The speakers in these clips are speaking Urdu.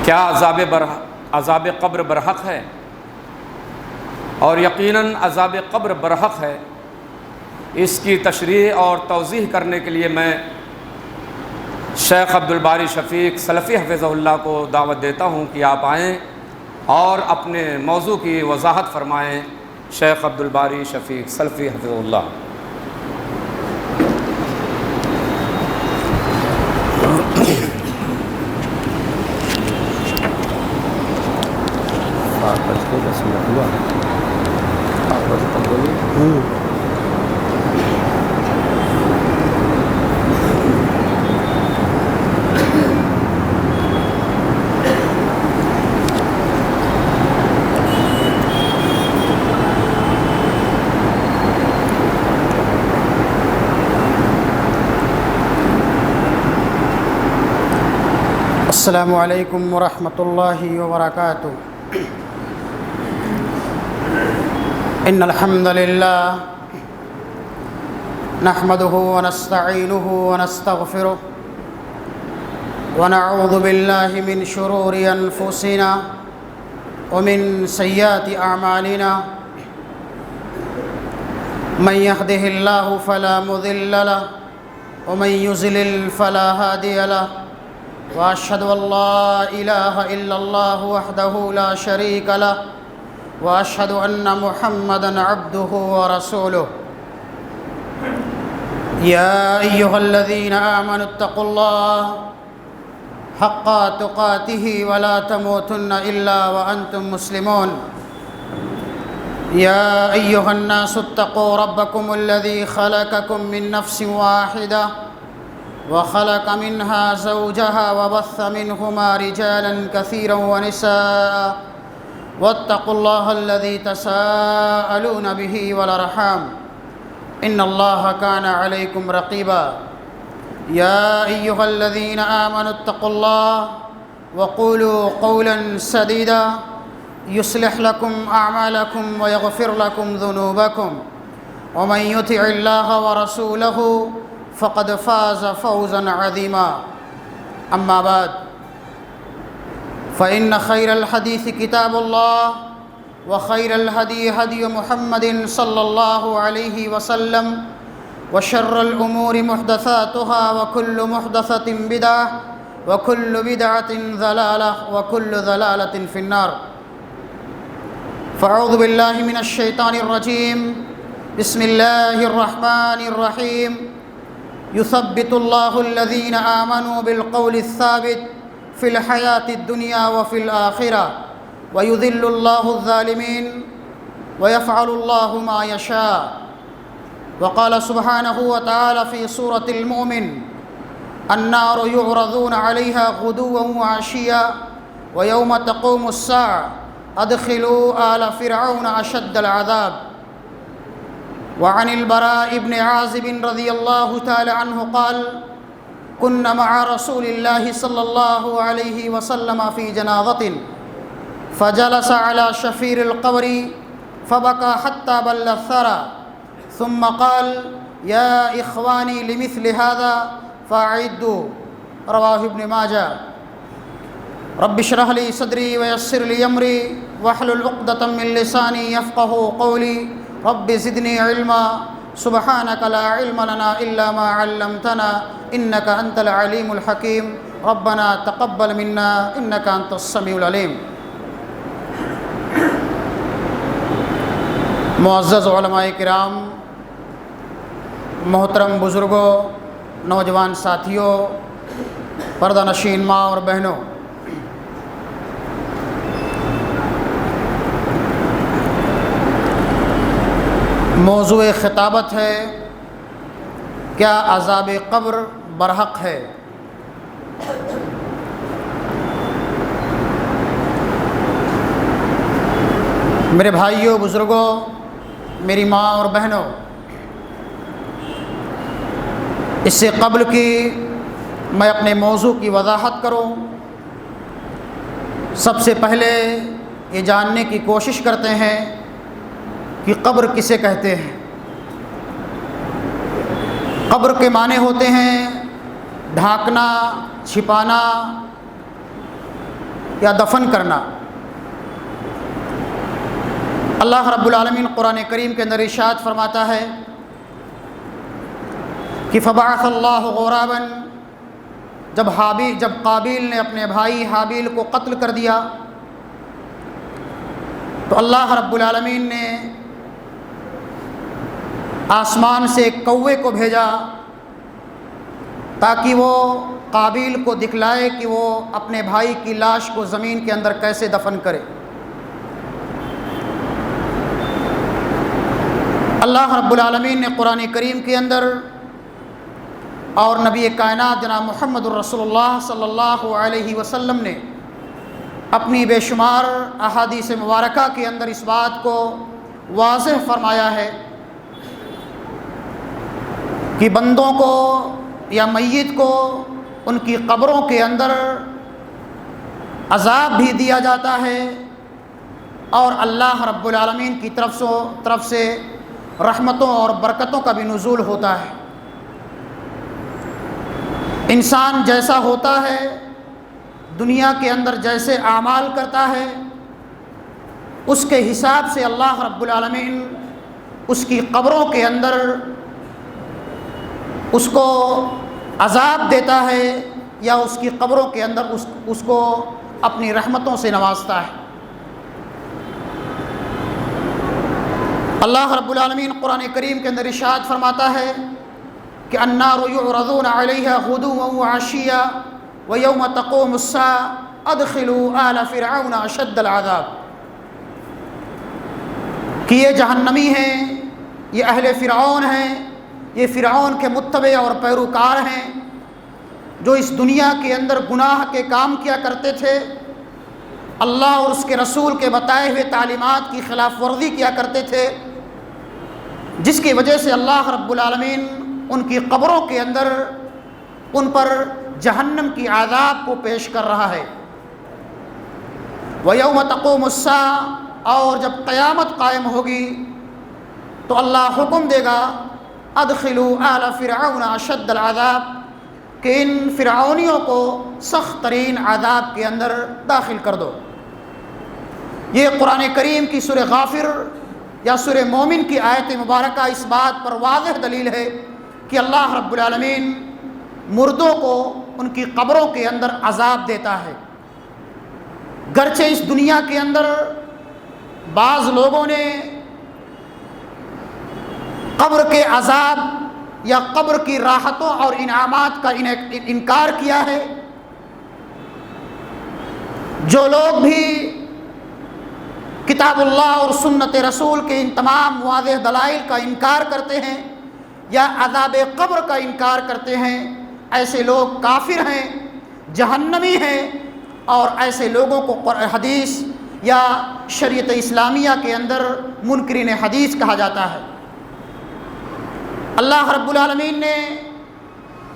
کیا عذاب قبر برحق ہے؟ اور یقیناً عذاب قبر برحق ہے۔ اس کی تشریح اور توضیح کرنے کے لیے میں شیخ عبدالباری شفیق سلفی حفظہ اللہ کو دعوت دیتا ہوں کہ آپ آئیں اور اپنے موضوع کی وضاحت فرمائیں۔ شیخ عبدالباری شفیق سلفی حفظہ اللہ۔ السلام علیکم ورحمۃ اللہ وبرکاتہ۔ ان الحمد للہ نحمده ونستعینه ونستغفره ونعوذ باللہ من شرور انفسنا ومن سیئات اعمالنا من يهده الله فلا مضل له ومن يضلل فلا هادي له وأشهد أن لا إله إلا الله وحده لا شريك له وأشهد أن محمدًا عبده ورسوله يا أيها الذين آمنوا اتقوا الله حق تقاته ولا تموتن إلا وأنتم مسلمون يا أيها الناس اتقوا ربكم الذي خلقكم من نفس واحدة وخلق منها زوجها وبث منهما رجالا كثيرا ونساء واتقوا الله الذي تساءلون به والأرحام إن الله كان عليكم رقيبا يا أيها الذين آمنوا اتقوا الله وقولوا قولا سديدا يصلح لكم أعمالكم ويغفر لكم ذنوبكم ومن يطع الله ورسوله فقد فاز فوزا عظيما أما بعد فإن خير الحديث كتاب الله وخير الهدي هدي محمد صلى الله عليه وسلم وشر الأمور محدثاتها وكل محدثة بدعة وكل بدعة ضلالة وكل ضلالة في النار فأعوذ بالله من الشيطان الرجيم بسم الله الرحمن الرحيم يثبت الله الذين آمنوا بالقول الثابت في الحياة الدنيا وفي الآخرة ويذل الله الظالمين ويفعل الله ما يشاء وقال سبحانه وتعالى في سورة المؤمن النار يعرضون عليها غدوا وعشيا ويوم تقوم الساعة أدخلوا آل فرعون أشد العذاب وعن البراء بن عازب رضي الله تعالى عنه قال كنا مع رسول الله صلى الله عليه وسلم في جنازة فجلس على شفير القبر فبكى حتى بل الثرى ثم قال يا إخواني لمثل هذا فأعدوا رواه ابن ماجه رب اشرح لي صدري ويسر لي أمري واحلل عقدة من لساني يفقه قولي رب زدني علما سبحانك لا علم لنا إلا ما علمتنا إنك أنت العليم الحكيم ربنا تقبل منا إنك أنت السميع العليم۔ معزز علماء کرام، محترم بزرگوں، نوجوان ساتھیوں، پردہ نشین ماں اور بہنوں، موضوع خطابت ہے کیا عذاب قبر برحق ہے؟ میرے بھائیوں، بزرگوں، میری ماں اور بہنوں، اس سے قبل کہ میں اپنے موضوع کی وضاحت کروں، سب سے پہلے یہ جاننے کی کوشش کرتے ہیں کہ قبر کسے کہتے ہیں۔ قبر کے معنی ہوتے ہیں ڈھانکنا، چھپانا، یا دفن کرنا۔ اللہ رب العالمین قرآن کریم کے اندر ارشاد فرماتا ہے کہ فبعث اللہ غرابا، جب قابیل نے اپنے بھائی حابیل کو قتل کر دیا تو اللہ رب العالمین نے آسمان سے ایک کوے کو بھیجا تاکہ وہ قابیل کو دکھلائے کہ وہ اپنے بھائی کی لاش کو زمین کے اندر کیسے دفن کرے۔ اللہ رب العالمین نے قرآن کریم کے اندر اور نبی کائنات جناب محمد الرسول اللہ صلی اللہ علیہ وسلم نے اپنی بے شمار احادیث مبارکہ کے اندر اس بات کو واضح فرمایا ہے کہ بندوں کو یا میت کو ان کی قبروں کے اندر عذاب بھی دیا جاتا ہے اور اللہ رب العالمین کی طرف سے رحمتوں اور برکتوں کا بھی نزول ہوتا ہے۔ انسان جیسا ہوتا ہے، دنیا کے اندر جیسے اعمال کرتا ہے، اس کے حساب سے اللہ رب العالمین اس کی قبروں کے اندر اس کو عذاب دیتا ہے یا اس کی قبروں کے اندر اس کو اپنی رحمتوں سے نوازتا ہے۔ اللہ رب العالمین قرآن کریم کے اندر ارشاد فرماتا ہے کہ النار یعرضون علیہا غدوا وعشیا ویوم تقوم الساعة ادخلوا آل فرعون اشد العذاب، کہ یہ جہنمی ہیں، یہ اہل فرعون ہیں، یہ فرعون کے متبع اور پیروکار ہیں جو اس دنیا کے اندر گناہ کے کام کیا کرتے تھے، اللہ اور اس کے رسول کے بتائے ہوئے تعلیمات کی خلاف ورزی کیا کرتے تھے، جس کی وجہ سے اللہ رب العالمین ان کی قبروں کے اندر ان پر جہنم کی عذاب کو پیش کر رہا ہے۔ وَيَوْمَ تَقُومُ السَّاعَةُ، اور جب قیامت قائم ہوگی تو اللہ حکم دے گا ادخلوا آل فرعون اشد العذاب، کہ ان فرعونیوں کو سخت ترین عذاب کے اندر داخل کر دو۔ یہ قرآن کریم کی سورہ غافر یا سورہ مومن کی آیت مبارکہ اس بات پر واضح دلیل ہے کہ اللہ رب العالمین مردوں کو ان کی قبروں کے اندر عذاب دیتا ہے۔ گرچہ اس دنیا کے اندر بعض لوگوں نے قبر کے عذاب یا قبر کی راحتوں اور انعامات کا انکار کیا ہے، جو لوگ بھی کتاب اللہ اور سنت رسول کے ان تمام واضح دلائل کا انکار کرتے ہیں یا عذاب قبر کا انکار کرتے ہیں، ایسے لوگ کافر ہیں، جہنمی ہیں، اور ایسے لوگوں کو حدیث یا شریعت اسلامیہ کے اندر منکرین حدیث کہا جاتا ہے۔ اللہ رب العالمین نے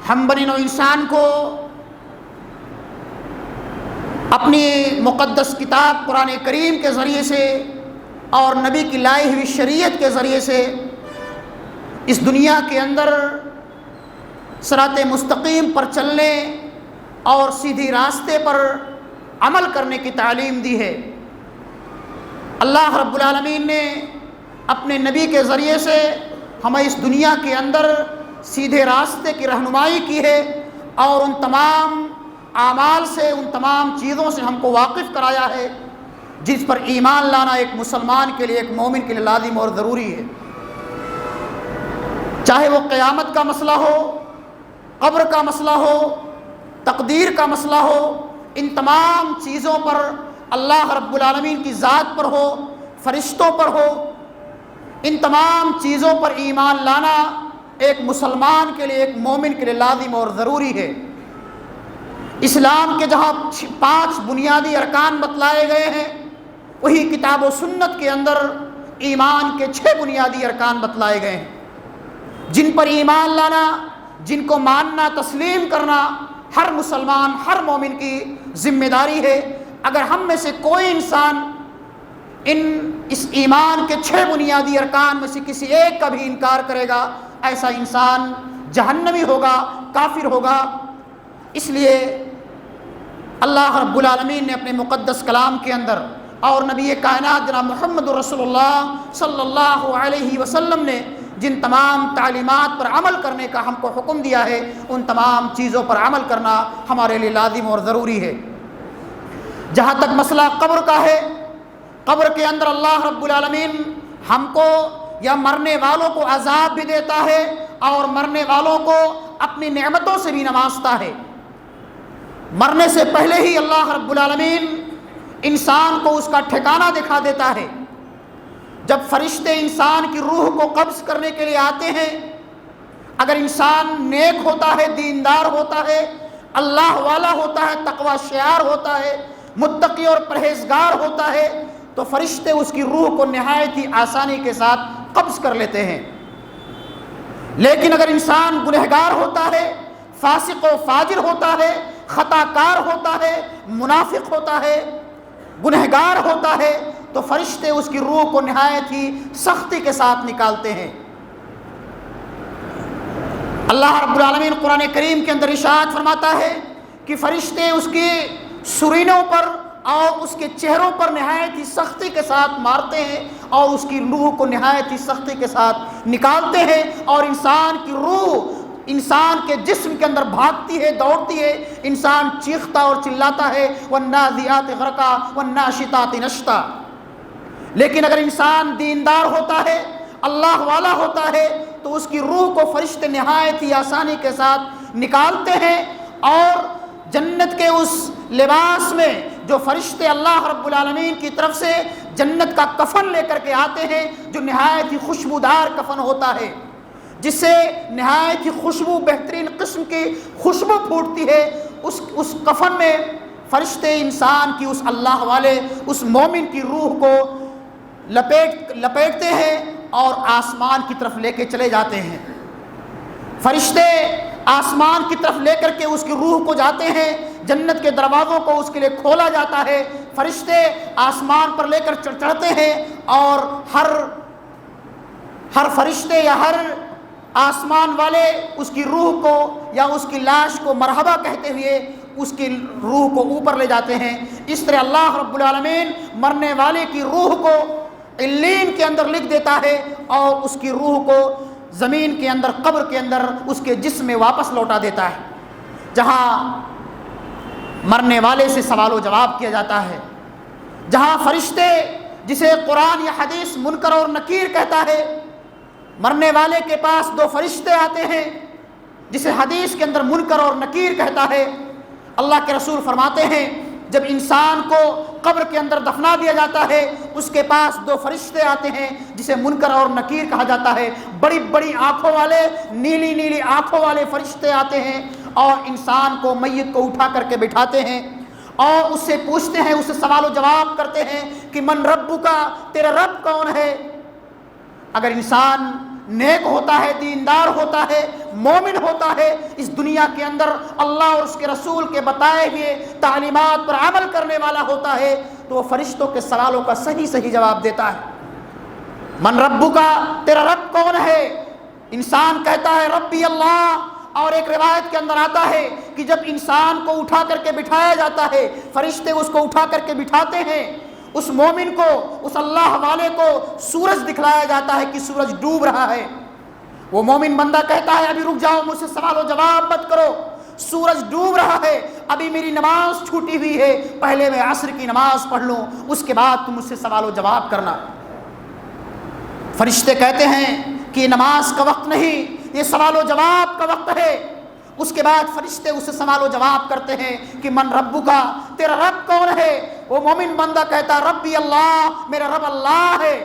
ہم بنی نوع انسان کو اپنی مقدس کتاب قرآن کریم کے ذریعے سے اور نبی کی لائی ہوئی شریعت کے ذریعے سے اس دنیا کے اندر صراط مستقیم پر چلنے اور سیدھی راستے پر عمل کرنے کی تعلیم دی ہے۔ اللہ رب العالمین نے اپنے نبی کے ذریعے سے ہمیں اس دنیا کے اندر سیدھے راستے کی رہنمائی کی ہے اور ان تمام اعمال سے، ان تمام چیزوں سے ہم کو واقف کرایا ہے جس پر ایمان لانا ایک مسلمان کے لیے، ایک مومن کے لیے لازم اور ضروری ہے۔ چاہے وہ قیامت کا مسئلہ ہو، قبر کا مسئلہ ہو، تقدیر کا مسئلہ ہو، ان تمام چیزوں پر اللہ رب العالمین کی ذات پر ہو، فرشتوں پر ہو، ان تمام چیزوں پر ایمان لانا ایک مسلمان کے لیے، ایک مومن کے لیے لازم اور ضروری ہے۔ اسلام کے جہاں 5 بنیادی ارکان بتلائے گئے ہیں، وہی کتاب و سنت کے اندر ایمان کے 6 بنیادی ارکان بتلائے گئے ہیں، جن پر ایمان لانا، جن کو ماننا، تسلیم کرنا ہر مسلمان، ہر مومن کی ذمہ داری ہے۔ اگر ہم میں سے کوئی انسان اس ایمان کے 6 بنیادی ارکان میں سے کسی ایک کا بھی انکار کرے گا، ایسا انسان جہنمی ہوگا، کافر ہوگا۔ اس لیے اللہ رب العالمین نے اپنے مقدس کلام کے اندر اور نبی کائنات جناب محمد رسول اللہ صلی اللہ علیہ وسلم نے جن تمام تعلیمات پر عمل کرنے کا ہم کو حکم دیا ہے، ان تمام چیزوں پر عمل کرنا ہمارے لیے لازم اور ضروری ہے۔ جہاں تک مسئلہ قبر کا ہے، قبر کے اندر اللہ رب العالمین ہم کو یا مرنے والوں کو عذاب بھی دیتا ہے اور مرنے والوں کو اپنی نعمتوں سے بھی نوازتا ہے۔ مرنے سے پہلے ہی اللہ رب العالمین انسان کو اس کا ٹھکانہ دکھا دیتا ہے۔ جب فرشتے انسان کی روح کو قبض کرنے کے لیے آتے ہیں، اگر انسان نیک ہوتا ہے، دیندار ہوتا ہے، اللہ والا ہوتا ہے، تقوی شعار ہوتا ہے، متقی اور پرہیزگار ہوتا ہے، تو فرشتے اس کی روح کو نہایت ہی آسانی کے ساتھ قبض کر لیتے ہیں۔ لیکن اگر انسان گنہگار ہوتا ہے، فاسق و فاجر ہوتا ہے، خطا کار ہوتا ہے، منافق ہوتا ہے، گنہگار ہوتا ہے، تو فرشتے اس کی روح کو نہایت ہی سختی کے ساتھ نکالتے ہیں۔ اللہ رب العالمین قرآن کریم کے اندر ارشاد فرماتا ہے کہ فرشتے اس کے سرینوں پر اور اس کے چہروں پر نہایت ہی سختی کے ساتھ مارتے ہیں اور اس کی روح کو نہایت ہی سختی کے ساتھ نکالتے ہیں، اور انسان کی روح انسان کے جسم کے اندر بھاگتی ہے، دوڑتی ہے، انسان چیختا اور چلاتا ہے، وَالنَّازِعَاتِ غَرْقًا وَالنَّاشِطَاتِ نَشْطًا۔ لیکن اگر انسان دیندار ہوتا ہے، اللہ والا ہوتا ہے، تو اس کی روح کو فرشتے نہایت ہی آسانی کے ساتھ نکالتے ہیں، اور جنت کے اس لباس میں جو فرشتے اللہ رب العالمین کی طرف سے جنت کا کفن لے کر کے آتے ہیں، جو نہایت ہی خوشبودار کفن ہوتا ہے، جس سے نہایت ہی خوشبو، بہترین قسم کی خوشبو پھوٹتی ہے، اس کفن میں فرشتے انسان کی، اس اللہ والے، اس مومن کی روح کو لپیٹتے ہیں اور آسمان کی طرف لے کے چلے جاتے ہیں۔ فرشتے آسمان کی طرف لے کر کے اس کی روح کو جاتے ہیں، جنت کے دروازوں کو اس کے لیے کھولا جاتا ہے، فرشتے آسمان پر لے کر چڑھتے ہیں، اور ہر فرشتے یا ہر آسمان والے اس کی روح کو یا اس کی لاش کو مرحبا کہتے ہوئے اس کی روح کو اوپر لے جاتے ہیں۔ اس طرح اللہ رب العالمین مرنے والے کی روح کو علین کے اندر لکھ دیتا ہے اور اس کی روح کو زمین کے اندر، قبر کے اندر اس کے جسم میں واپس لوٹا دیتا ہے، جہاں مرنے والے سے سوال و جواب کیا جاتا ہے، جہاں فرشتے، جسے قرآن یا حدیث منکر اور نکیر کہتا ہے، مرنے والے کے پاس دو فرشتے آتے ہیں، جسے حدیث کے اندر منکر اور نکیر کہتا ہے۔ اللہ کے رسول فرماتے ہیں جب انسان کو قبر کے اندر دفنا دیا جاتا ہے، اس کے پاس دو فرشتے آتے ہیں جسے منکر اور نکیر کہا جاتا ہے، بڑی بڑی آنکھوں والے، نیلی نیلی آنکھوں والے فرشتے آتے ہیں اور انسان کو، میت کو اٹھا کر کے بٹھاتے ہیں اور اس سے پوچھتے ہیں، اس سے سوال و جواب کرتے ہیں کہ من ربک، تیرا رب کون ہے؟ اگر انسان نیک ہوتا ہے، دیندار ہوتا ہے، مومن ہوتا ہے، اس دنیا کے اندر اللہ اور اس کے رسول کے بتائے ہوئے تعلیمات پر عمل کرنے والا ہوتا ہے، تو وہ فرشتوں کے سوالوں کا صحیح جواب دیتا ہے۔ من ربک، تیرا رب کون ہے؟ انسان کہتا ہے ربی اللہ، اور ایک روایت کے اندر آتا ہے کہ جب انسان کو اٹھا کر کے بٹھایا جاتا ہے، فرشتے اس کو اٹھا کر کے بٹھاتے ہیں، اس مومن کو، اس اللہ والے کو سورج دکھلایا جاتا ہے کہ سورج ڈوب رہا ہے۔ وہ مومن بندہ کہتا ہے ابھی رک جاؤ، مجھ سے سوال و جواب مت کرو، سورج ڈوب رہا ہے، ابھی میری نماز چھوٹی ہوئی ہے، پہلے میں عصر کی نماز پڑھ لوں، اس کے بعد تم مجھ سے سوال و جواب کرنا۔ فرشتے کہتے ہیں کہ یہ نماز کا وقت نہیں، یہ سوال و جواب کا وقت ہے۔ اس کے بعد فرشتے اس سے سوال و جواب کرتے ہیں کہ من ربک، تیرا رب کون ہے؟ وہ مومن بندہ کہتا ربی اللہ، میرا رب اللہ ہے۔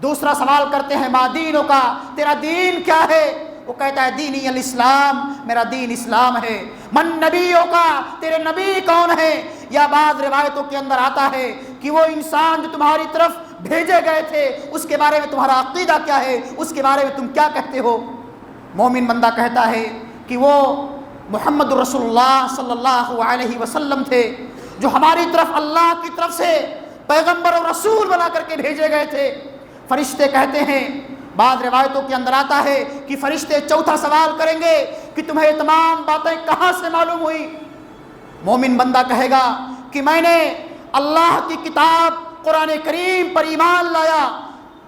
دوسرا سوال کرتے ہیں ما دینک، تیرا دین کیا ہے؟ وہ کہتا ہے دینی الاسلام، میرا دین اسلام ہے۔ من نبیک، تیرے نبی کون ہے؟ یا بعض روایتوں کے اندر آتا ہے کہ وہ انسان جو تمہاری طرف بھیجے گئے تھے، اس کے بارے میں تمہارا عقیدہ کیا ہے، اس کے بارے میں تم کیا کہتے ہو؟ مومن بندہ کہتا ہے کہ وہ محمد رسول اللہ صلی اللہ علیہ وسلم تھے، جو ہماری طرف اللہ کی طرف سے پیغمبر اور رسول بنا کر کے بھیجے گئے تھے۔ فرشتے کہتے ہیں، بعض روایتوں کے اندر آتا ہے کہ فرشتے چوتھا سوال کریں گے کہ تمہیں تمام باتیں کہاں سے معلوم ہوئی؟ مومن بندہ کہے گا کہ میں نے اللہ کی کتاب قرآن کریم پر ایمان لایا،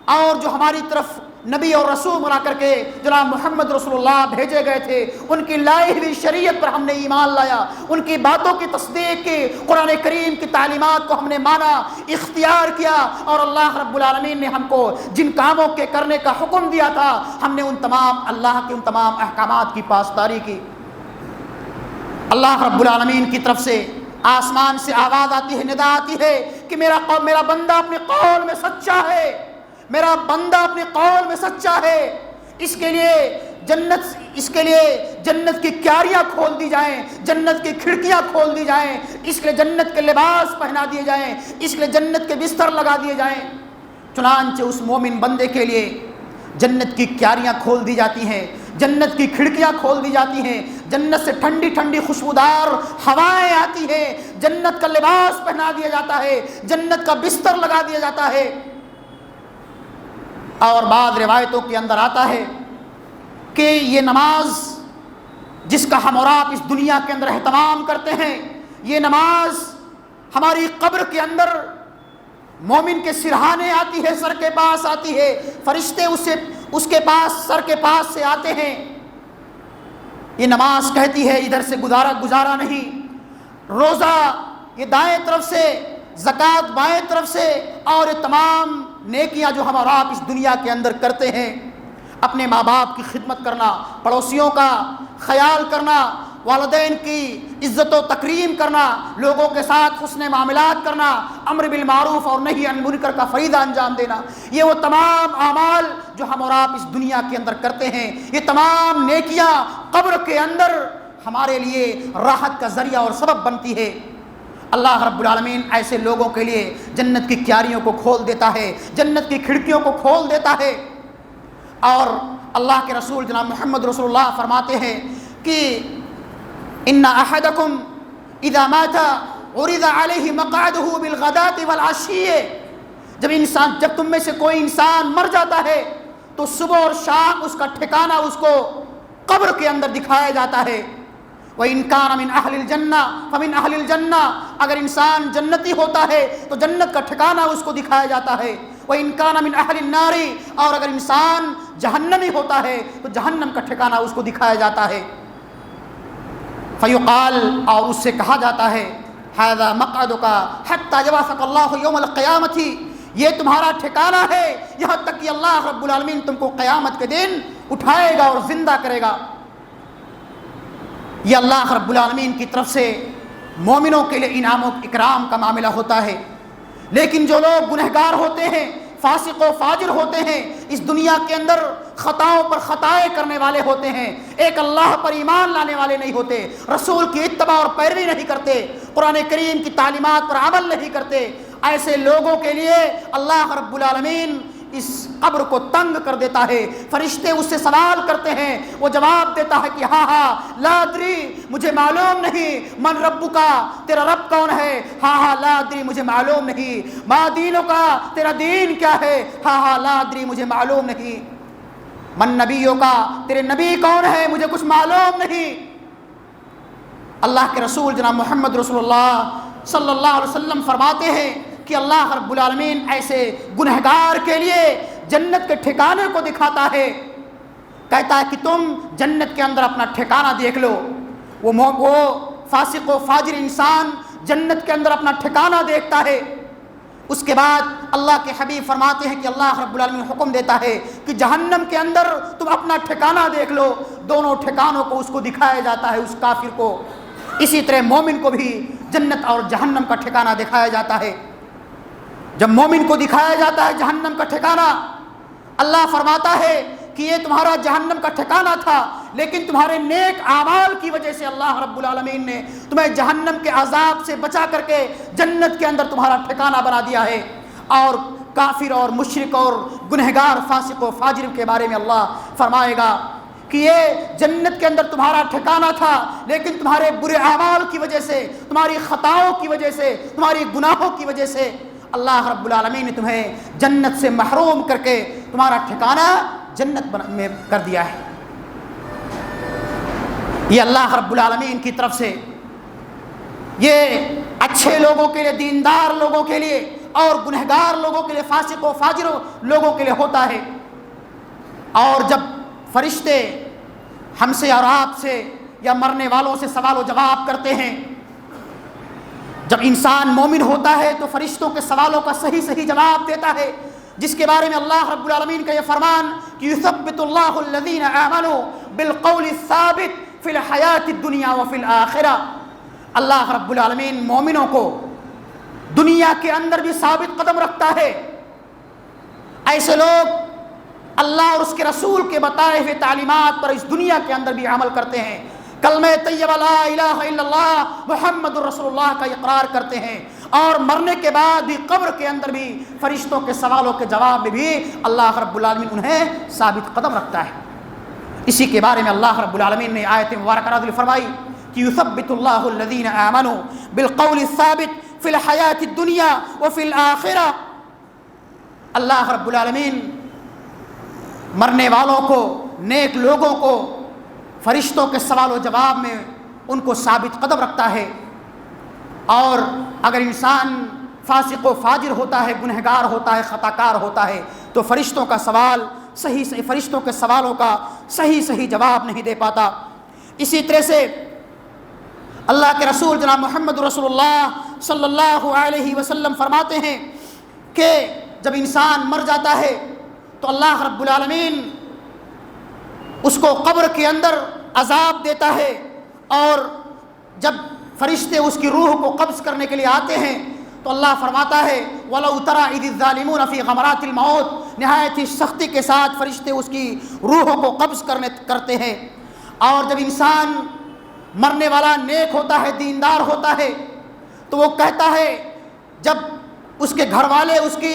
اور جو ہماری طرف نبی اور رسول بنا کر کے جناب محمد رسول اللہ بھیجے گئے تھے ان کی لائی ہوئی شریعت پر ہم نے ایمان لایا، ان کی باتوں کی تصدیق کی، قرآن کریم کی تعلیمات کو ہم نے مانا، اختیار کیا، اور اللہ رب العالمین نے ہم کو جن کاموں کے کرنے کا حکم دیا تھا ہم نے اللہ کے ان تمام احکامات کی پاسداری کی۔ اللہ رب العالمین کی طرف سے آسمان سے آواز آتی ہے، ندا آتی ہے کہ میرا بندہ اپنے قول میں سچا ہے، میرا بندہ اپنے قول میں سچا ہے، اس کے لیے جنت کی کیاریاں کھول دی جائیں، جنت کی کھڑکیاں کھول دی جائیں، اس کے لیے جنت کے لباس پہنا دیے جائیں، اس کے لیے جنت کے بستر لگا دیے جائیں۔ چنانچہ اس مومن بندے کے لیے جنت کی کیاریاں کھول دی جاتی ہیں، جنت کی کھڑکیاں کھول دی جاتی ہیں، جنت سے ٹھنڈی ٹھنڈی خوشبودار ہوائیں آتی ہیں، جنت کا لباس پہنا دیا جاتا ہے، جنت کا بستر لگا دیا جاتا ہے۔ اور بعض روایتوں کے اندر آتا ہے کہ یہ نماز جس کا ہم اور آپ اس دنیا کے اندر اہتمام کرتے ہیں، یہ نماز ہماری قبر کے اندر مومن کے سرہانے آتی ہے، سر کے پاس آتی ہے، فرشتے اس کے پاس سر کے پاس سے آتے ہیں۔ یہ نماز کہتی ہے ادھر سے گزارا نہیں، روزہ یہ دائیں طرف سے، زکوٰۃ بائیں طرف سے، اور یہ تمام نیکیاں جو ہم اور آپ اس دنیا کے اندر کرتے ہیں، اپنے ماں باپ کی خدمت کرنا، پڑوسیوں کا خیال کرنا، والدین کی عزت و تکریم کرنا، لوگوں کے ساتھ حسن معاملات کرنا، امر بالمعروف اور نہی عن المنکر کا فریضہ انجام دینا، یہ وہ تمام اعمال جو ہم اور آپ اس دنیا کے اندر کرتے ہیں، یہ تمام نیکیاں قبر کے اندر ہمارے لیے راحت کا ذریعہ اور سبب بنتی ہے۔ اللہ رب العالمین ایسے لوگوں کے لیے جنت کی کیاریوں کو کھول دیتا ہے، جنت کی کھڑکیوں کو کھول دیتا ہے۔ اور اللہ کے رسول جناب محمد رسول اللہ فرماتے ہیں کہ ان احدکم اذا مات عرض علیہ مقعدہ بالغداۃ والعشی، جب تم میں سے کوئی انسان مر جاتا ہے تو صبح اور شام اس کا ٹھکانہ اس کو قبر کے اندر دکھایا جاتا ہے۔ وَإِن كَانَ مِنْ أَهْلِ الْجَنَّةِ فَمِنْ أَهْلِ الْجَنَّةِ، اگر انسان جنتی ہوتا ہے تو جنت کا ٹھکانہ اس کو دکھایا جاتا ہے۔ وَإِن كَانَ مِنْ أَهْلِ النَّارِ، اور اگر انسان جہنمی ہوتا ہے تو جہنم کا ٹھکانہ اس کو دکھایا جاتا ہے۔ فَيُقَالُ، اور اس سے کہا جاتا ہے هَذَا مَقْعَدُكَ حَتَّى يَبْعَثَكَ اللَّهُ يَوْمَ الْقِيَامَةِ، یہ تمہارا ٹھکانہ ہے یہاں تک کہ اللہ رب العالمین تم کو قیامت کے دن اٹھائے گا اور زندہ کرے گا۔ یہ اللہ رب العالمین کی طرف سے مومنوں کے لیے انعام و اکرام کا معاملہ ہوتا ہے، لیکن جو لوگ گنہگار ہوتے ہیں، فاسق و فاجر ہوتے ہیں، اس دنیا کے اندر خطاؤں پر خطائیں کرنے والے ہوتے ہیں، ایک اللہ پر ایمان لانے والے نہیں ہوتے، رسول کی اتباع اور پیروی نہیں کرتے، قرآن کریم کی تعلیمات پر عمل نہیں کرتے، ایسے لوگوں کے لیے اللہ رب العالمین اس قبر کو تنگ کر دیتا ہے۔ فرشتے اس سے سوال کرتے ہیں، وہ جواب دیتا ہے کہ ہاں لا ادری، مجھے معلوم نہیں، من ربک، تیرا رب کون ہے؟ ہاں لا ادری، مجھے معلوم نہیں، ما دینک، تیرا دین کیا ہے؟ ہاں لا ادری، مجھے معلوم نہیں، من نبیک، تیرے نبی کون ہے؟ مجھے کچھ معلوم نہیں۔ اللہ کے رسول جناب محمد رسول اللہ صلی اللہ علیہ وسلم فرماتے ہیں کہ اللہ رب العالمین ایسے گنہگار کے لیے جنت کے ٹھکانے کو دکھاتا ہے، کہتا ہے کہ تم جنت کے اندر اپنا ٹھکانہ دیکھ لو۔ وہ فاسق و فاجر انسان جنت کے اندر اپنا ٹھکانہ دیکھتا ہے، اس کے بعد اللہ کے حبیب فرماتے ہیں کہ اللہ رب العالمین حکم دیتا ہے کہ جہنم کے اندر تم اپنا ٹھکانہ دیکھ لو، دونوں ٹھکانوں کو اس کو دکھایا جاتا ہے، اس کافر کو۔ اسی طرح مومن کو بھی جنت اور جہنم کا ٹھکانہ دکھایا جاتا ہے۔ جب مومن کو دکھایا جاتا ہے جہنم کا ٹھکانہ، اللہ فرماتا ہے کہ یہ تمہارا جہنم کا ٹھکانہ تھا، لیکن تمہارے نیک اعمال کی وجہ سے اللہ رب العالمین نے تمہیں جہنم کے عذاب سے بچا کر کے جنت کے اندر تمہارا ٹھکانہ بنا دیا ہے۔ اور کافر اور مشرک اور گنہگار فاسق و فاجر کے بارے میں اللہ فرمائے گا کہ یہ جنت کے اندر تمہارا ٹھکانہ تھا، لیکن تمہارے برے اعمال کی وجہ سے، تمہاری خطاؤں کی وجہ سے، تمہاری گناہوں کی وجہ سے اللہ رب العالمین نے تمہیں جنت سے محروم کر کے تمہارا ٹھکانہ جنت میں کر دیا ہے۔ یہ اللہ رب العالمین کی طرف سے یہ اچھے لوگوں کے لیے، دیندار لوگوں کے لیے، اور گنہگار لوگوں کے لیے، فاسق و فاجر لوگوں کے لیے ہوتا ہے۔ اور جب فرشتے ہم سے اور آپ سے یا مرنے والوں سے سوال و جواب کرتے ہیں، جب انسان مومن ہوتا ہے تو فرشتوں کے سوالوں کا صحیح جواب دیتا ہے، جس کے بارے میں اللہ رب العالمین کا یہ فرمان کہ یثبت اللہ الذین آمنوا بالقول الثابت فی الحیات الدنیا وفی الآخرہ۔ اللہ رب العالمین مومنوں کو دنیا کے اندر بھی ثابت قدم رکھتا ہے۔ ایسے لوگ اللہ اور اس کے رسول کے بتائے ہوئے تعلیمات پر اس دنیا کے اندر بھی عمل کرتے ہیں، کلمہ طیبہ لا الہ الا اللہ محمد الرسول اللہ کا اقرار کرتے ہیں، اور مرنے کے بعد بھی قبر کے اندر بھی فرشتوں کے سوالوں کے جواب میں بھی اللہ رب العالمین انہیں ثابت قدم رکھتا ہے۔ اسی کے بارے میں اللہ رب العالمین نے آیت مبارکہ نازل فرمائی کہ یثبت اللہ الذین آمنوا بالقول الثابت فی الحیات الدنیا وفی الآخرہ۔ اللہ رب العالمین مرنے والوں کو، نیک لوگوں کو فرشتوں کے سوال و جواب میں ان کو ثابت قدم رکھتا ہے، اور اگر انسان فاسق و فاجر ہوتا ہے، گنہگار ہوتا ہے، خطا کار ہوتا ہے، تو فرشتوں کا سوال فرشتوں کے سوالوں کا صحیح جواب نہیں دے پاتا۔ اسی طرح سے اللہ کے رسول جناب محمد رسول اللہ صلی اللہ علیہ وسلم فرماتے ہیں کہ جب انسان مر جاتا ہے تو اللہ رب العالمین اس کو قبر کے اندر عذاب دیتا ہے، اور جب فرشتے اس کی روح کو قبض کرنے کے لیے آتے ہیں تو اللہ فرماتا ہے وَلَوْ تَرَىٰ إِذِ الظَّالِمُونَ فِي غَمَرَاتِ الْمَوْتِ، نہایت ہی سختی کے ساتھ فرشتے اس کی روحوں کو قبض کرتے ہیں۔ اور جب انسان مرنے والا نیک ہوتا ہے، دیندار ہوتا ہے، تو وہ کہتا ہے، جب اس کے گھر والے اس کی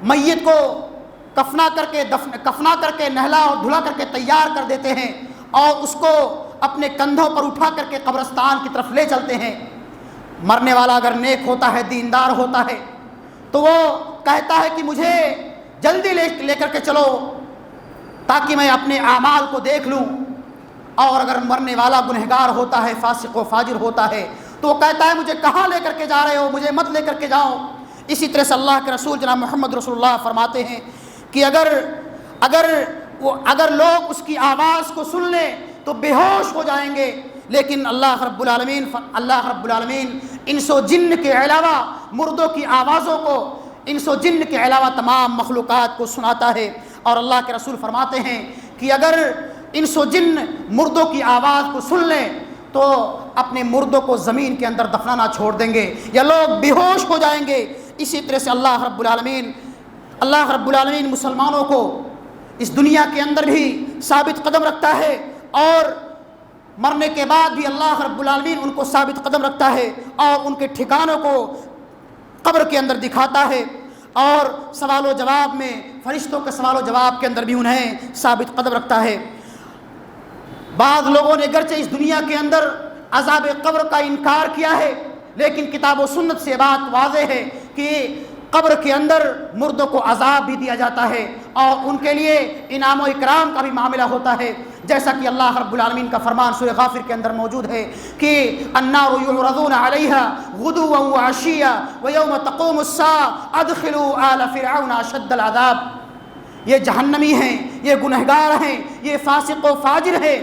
میت کو کفنا کر کے نہلا اور دھلا کر کے تیار کر دیتے ہیں، اور اس کو اپنے کندھوں پر اٹھا کر کے قبرستان کی طرف لے چلتے ہیں۔ مرنے والا اگر نیک ہوتا ہے، دیندار ہوتا ہے، تو وہ کہتا ہے کہ مجھے جلدی لے کر کے چلو تاکہ میں اپنے اعمال کو دیکھ لوں۔ اور اگر مرنے والا گنہگار ہوتا ہے، فاسق و فاجر ہوتا ہے، تو وہ کہتا ہے مجھے کہاں لے کر کے جا رہے ہو، مجھے مت لے کر کے جاؤ۔ اسی طرح سے اللہ کے رسول جناب محمد رسول اللہ فرماتے ہیں کہ اگر لوگ اس کی آواز کو سن لیں تو بے ہوش ہو جائیں گے، لیکن اللہ رب العالمین انس و جن کے علاوہ مردوں کی آوازوں کو، انس و جن کے علاوہ تمام مخلوقات کو سناتا ہے۔ اور اللہ کے رسول فرماتے ہیں کہ اگر انس و جن مردوں کی آواز کو سن لیں تو اپنے مردوں کو زمین کے اندر دفنانا چھوڑ دیں گے، یا لوگ بے ہوش ہو جائیں گے۔ اسی طرح سے اللہ رب العالمین مسلمانوں کو اس دنیا کے اندر بھی ثابت قدم رکھتا ہے، اور مرنے کے بعد بھی اللہ رب العالمین ان کو ثابت قدم رکھتا ہے، اور ان کے ٹھکانوں کو قبر کے اندر دکھاتا ہے، اور سوال و جواب میں فرشتوں کے سوال و جواب کے اندر بھی انہیں ثابت قدم رکھتا ہے۔ بعض لوگوں نے گرچہ اس دنیا کے اندر عذاب قبر کا انکار کیا ہے، لیکن کتاب و سنت سے بات واضح ہے کہ قبر کے اندر مردوں کو عذاب بھی دیا جاتا ہے، اور ان کے لیے انعام و اکرام کا بھی معاملہ ہوتا ہے، جیسا کہ اللہ رب العالمین کا فرمان سورہ غافر کے اندر موجود ہے کہ النار یعرضون علیہا غدوا وعشیا ویوم تقوم الساعة ادخلوا آل فرعون اشد العذاب۔ یہ جہنمی ہیں، یہ گنہگار ہیں، یہ فاسق و فاجر ہیں،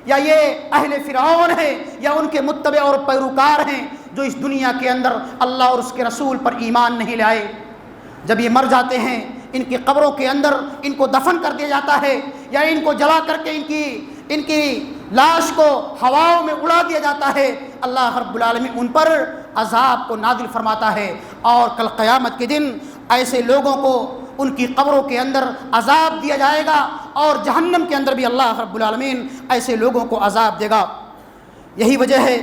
یا یہ اہل فرعون ہیں، یا ان کے متبع اور پیروکار ہیں جو اس دنیا کے اندر اللہ اور اس کے رسول پر ایمان نہیں لائے۔ جب یہ مر جاتے ہیں، ان کی قبروں کے اندر ان کو دفن کر دیا جاتا ہے، یا ان کو جلا کر کے ان کی لاش کو ہواؤں میں اڑا دیا جاتا ہے، اللہ رب العالمین ان پر عذاب کو نازل فرماتا ہے، اور کل قیامت کے دن ایسے لوگوں کو ان کی قبروں کے اندر عذاب دیا جائے گا، اور جہنم کے اندر بھی اللہ رب العالمین ایسے لوگوں کو عذاب دے گا۔ یہی وجہ ہے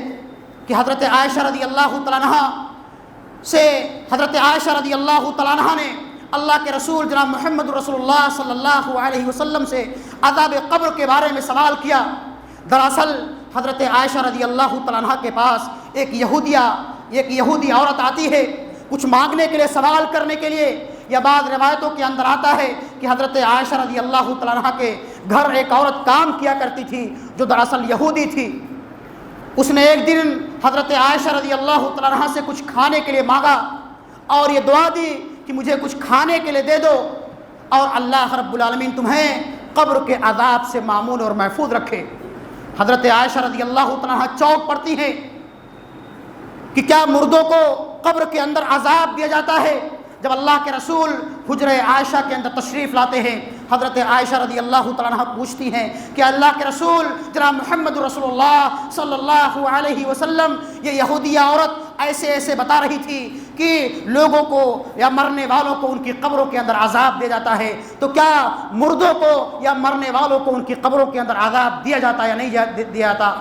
کہ حضرت عائشہ رضی اللہ تعالیٰ عنہ نے اللہ کے رسول جناب محمد رسول اللہ صلی اللہ علیہ وسلم سے عذاب قبر کے بارے میں سوال کیا۔ دراصل حضرت عائشہ رضی اللہ تعالیٰ عنہ کے پاس ایک یہودی عورت آتی ہے کچھ مانگنے کے لیے، سوال کرنے کے لیے، یا بعض روایتوں کے اندر آتا ہے کہ حضرت عائشہ رضی اللہ تعالیٰ عنہ کے گھر ایک عورت کام کیا کرتی تھی جو دراصل یہودی تھی۔ اس نے ایک دن حضرت عائشہ رضی اللہ تعالیٰ عنہ سے کچھ کھانے کے لیے مانگا اور یہ دعا دی کہ مجھے کچھ کھانے کے لیے دے دو اور اللہ رب العالمین تمہیں قبر کے عذاب سے معمون اور محفوظ رکھے۔ حضرت عائشہ رضی اللہ تعالیٰ عنہ چونک پڑتی ہیں کہ کیا مردوں کو قبر کے اندر عذاب دیا جاتا ہے؟ جب اللہ کے رسول حجرہ عائشہ کے اندر تشریف لاتے ہیں، حضرت عائشہ رضی اللہ تعالیٰ عنہ پوچھتی ہیں کہ اللہ کے رسول جناب محمد رسول اللہ صلی اللہ علیہ وسلم، یہ یہودیہ عورت ایسے بتا رہی تھی کہ لوگوں کو یا مرنے والوں کو ان کی قبروں کے اندر عذاب دیا جاتا ہے، تو کیا مردوں کو یا مرنے والوں کو ان کی قبروں کے اندر عذاب دیا جاتا یا نہیں دیا جاتا؟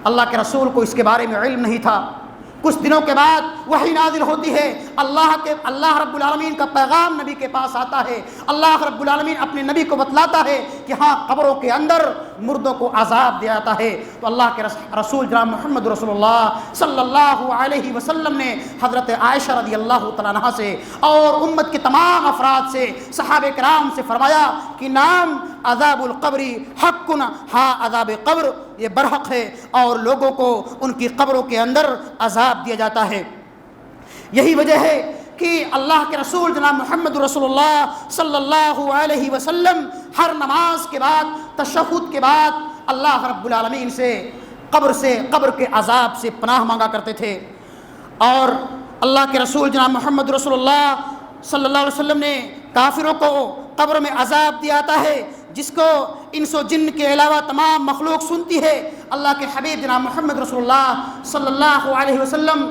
اللہ کے رسول کو اس کے بارے میں علم نہیں تھا۔ کچھ دنوں کے بعد وحی نازل ہوتی ہے، اللہ رب العالمین کا پیغام نبی کے پاس آتا ہے، اللہ رب العالمین اپنے نبی کو بتلاتا ہے کہ ہاں قبروں کے اندر مردوں کو عذاب دیا جاتا ہے۔ تو اللہ کے رسول جناب محمد رسول اللہ صلی اللہ علیہ وسلم نے حضرت عائشہ رضی اللہ تعالیٰ عنہ سے اور امت کے تمام افراد سے، صحابہ کرام سے فرمایا کہ نام عذاب القبری حق، ہاں عذاب قبر یہ برحق ہے اور لوگوں کو ان کی قبروں کے اندر عذاب دیا جاتا ہے۔ یہی وجہ ہے کہ اللہ کے رسول جناب محمد رسول اللہ صلی اللہ علیہ وسلم ہر نماز کے بعد، تشہد کے بعد اللہ رب العالمین سے قبر کے عذاب سے پناہ مانگا کرتے تھے۔ اور اللہ کے رسول جناب محمد رسول اللہ صلی اللہ علیہ وسلم نے کافروں کو قبر میں عذاب دیا جاتا ہے جس کو انس و جن کے علاوہ تمام مخلوق سنتی ہے۔ اللہ کے حبیب جناب محمد رسول اللہ صلی اللہ علیہ وسلم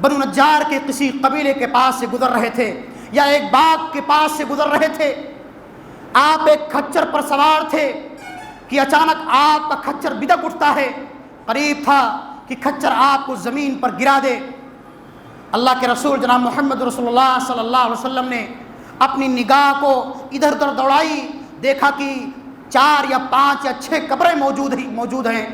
بنو نجار کے کسی قبیلے کے پاس سے گزر رہے تھے یا ایک باغ کے پاس سے گزر رہے تھے، آپ ایک کھچر پر سوار تھے کہ اچانک آپ کا کھچر بدک اٹھتا ہے، قریب تھا کہ کھچر آپ کو زمین پر گرا دے۔ اللہ کے رسول جناب محمد رسول اللہ صلی اللہ علیہ وسلم نے اپنی نگاہ کو ادھر ادھر دوڑائی، دیکھا کہ 4 یا 5 یا 6 قبریں موجود ہیں۔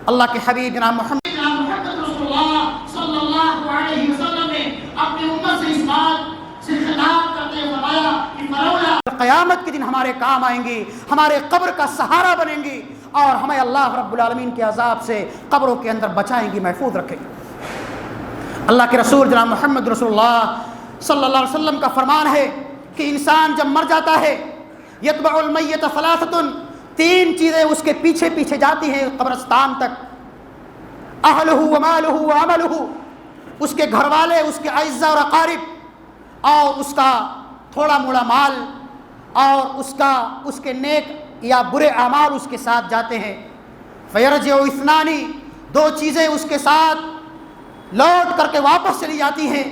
اللہ کے حبیب جناب محمد رسول اللہ صلی اللہ علیہ وسلم نے اپنی امت سے اس بات سے خطاب کرتے ہوئے فرمایا کہ فلولا قیامت کے دن ہمارے کام آئیں گی، ہمارے قبر کا سہارا بنیں گی اور ہمیں اللہ رب العالمین کے عذاب سے قبروں کے اندر بچائیں گی، محفوظ رکھیں گی۔ اللہ کے رسول جناب محمد رسول اللہ صلی اللہ علیہ وسلم کا فرمان ہے کہ انسان جب مر جاتا ہے، یتبع المیت ثلاثۃ، 3 چیزیں اس کے پیچھے پیچھے جاتی ہیں قبرستان تک، اہلہ ومالہ وعملہ، اس کے گھر والے، اس کے اعزاء اور اقارب، اور اس کا تھوڑا موڑا مال، اور اس کے نیک یا برے اعمال اس کے ساتھ جاتے ہیں۔ فیرجع اثنان، 2 چیزیں اس کے ساتھ لوٹ کر کے واپس چلی جاتی ہیں،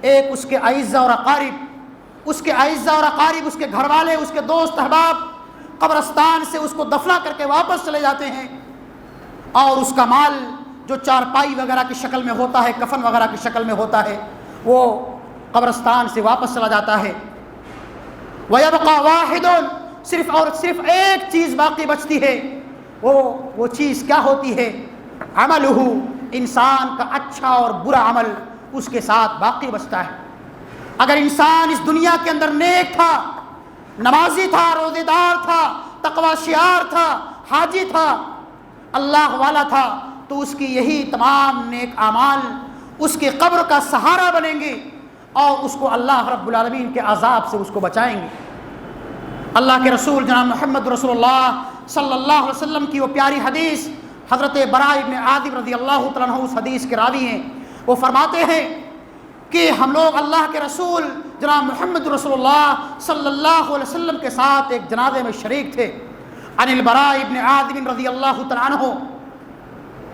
ایک اس کے اعزاء اور اقارب، اس کے اعزاء اور اقارب، اس کے گھر والے، اس کے دوست احباب قبرستان سے اس کو دفنا کر کے واپس چلے جاتے ہیں، اور اس کا مال جو چارپائی وغیرہ کی شکل میں ہوتا ہے، کفن وغیرہ کی شکل میں ہوتا ہے، وہ قبرستان سے واپس چلا جاتا ہے۔ وَيَبْقَى وَاحِدٌ، صرف اور صرف ایک چیز باقی بچتی ہے، وہ چیز کیا ہوتی ہے؟ عملہ، انسان کا اچھا اور برا عمل اس کے ساتھ باقی بچتا ہے۔ اگر انسان اس دنیا کے اندر نیک تھا، نمازی تھا، روزے دار تھا، تقوی شعار تھا، حاجی تھا، اللہ والا تھا، تو اس کی یہی تمام نیک اعمال اس کی قبر کا سہارا بنیں گے اور اس کو اللہ رب العالمین کے عذاب سے اس کو بچائیں گے۔ اللہ کے رسول جناب محمد رسول اللہ صلی اللہ علیہ وسلم کی وہ پیاری حدیث، حضرت براء بن عازب رضی اللہ تعالیٰ عنہ اس حدیث کے راوی ہیں، وہ فرماتے ہیں کہ ہم لوگ اللہ کے رسول جناب محمد رسول اللہ صلی اللہ علیہ وسلم کے ساتھ ایک جنازے میں شریک تھے۔ عن البراء بن عازب رضی اللہ تعالیٰ عنہ